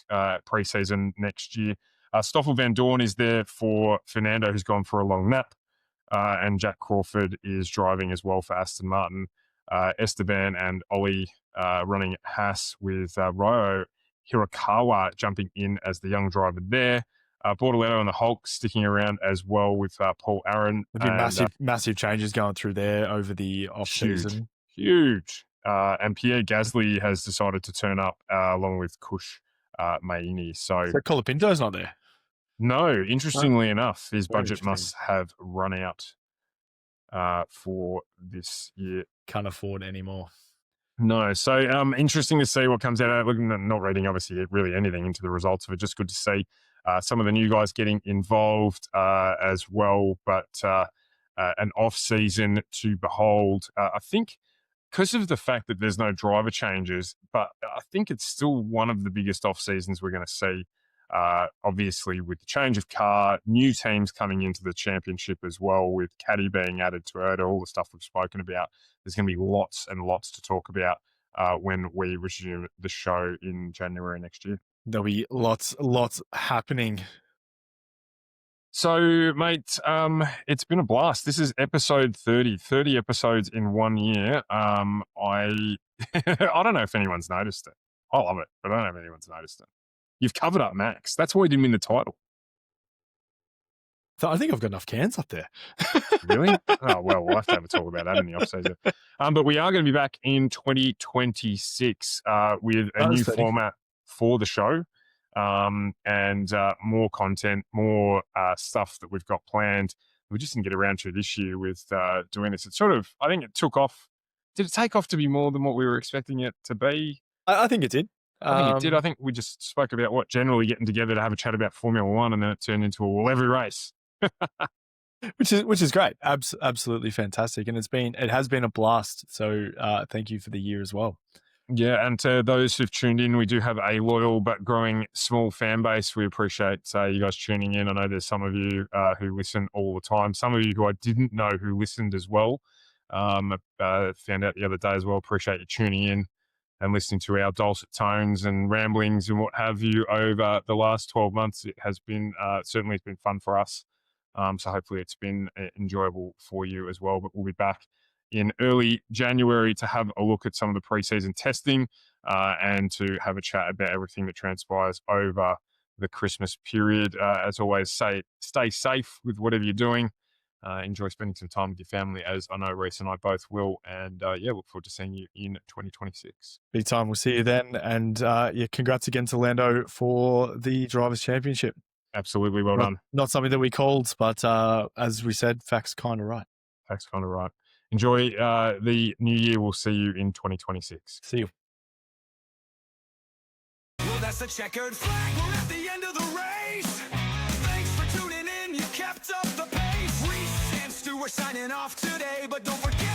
pre-season next year. Stoffel Van Dorn is there for Fernando, who's gone for a long nap. And Jack Crawford is driving as well for Aston Martin. Esteban and Ollie running Haas with Ryo Hirakawa jumping in as the young driver there. Bordoletto and the Hulk sticking around as well with Paul Aaron. There've been massive changes going through there over the off-season. Huge. And Pierre Gasly has decided to turn up along with Kush Maini. So Colapinto's not there. No, interestingly enough, his Very budget must have run out for this year. Can't afford anymore. No. So interesting to see what comes out of it. Not reading, obviously, really anything into the results of it. Just good to see some of the new guys getting involved as well. But an off-season to behold. I think because of the fact that there's no driver changes, but I think it's still one of the biggest off-seasons we're going to see. Obviously, with the change of car, new teams coming into the championship as well, with Caddy being added to it, all the stuff we've spoken about. There's going to be lots and lots to talk about when we resume the show in January next year. There'll be lots happening. So, mate, it's been a blast. This is episode 30 episodes in 1 year. I don't know if anyone's noticed it. I love it, but I don't know if anyone's noticed it. You've covered up Max. That's why you didn't win the title. So I think I've got enough cans up there. Really? Oh, well, we'll have to have a talk about that in the off-season. But we are going to be back in 2026 with a new format for the show and more content, more stuff that we've got planned. We just didn't get around to this year with doing this. It sort of, I think it took off. Did it take off to be more than what we were expecting it to be? I think it did. I think it did. I think we just spoke about generally getting together to have a chat about Formula One, and then it turned into every race. which is great. Absolutely fantastic. And it has been a blast. So thank you for the year as well. Yeah, and to those who've tuned in, we do have a loyal but growing small fan base. We appreciate you guys tuning in. I know there's some of you who listen all the time. Some of you who I didn't know who listened as well. Found out the other day as well. Appreciate you tuning in and listening to our dulcet tones and ramblings and what have you over the last 12 months. It has been, certainly it's been fun for us. So hopefully it's been enjoyable for you as well. But we'll be back in early January to have a look at some of the preseason testing and to have a chat about everything that transpires over the Christmas period. As always, stay safe with whatever you're doing. Enjoy spending some time with your family, as I know Rhys and I both will. And look forward to seeing you in 2026. Big time. We'll see you then. And congrats again to Lando for the Drivers' Championship. Absolutely. Well done. Not something that we called, but as we said, facts kind of right. Facts kind of right. Enjoy the new year. We'll see you in 2026. See you. Well, that's a checkered flag. We're at the end of the race. Thanks for tuning in. You kept up the pace. Rhys and Stu are signing off today, but don't forget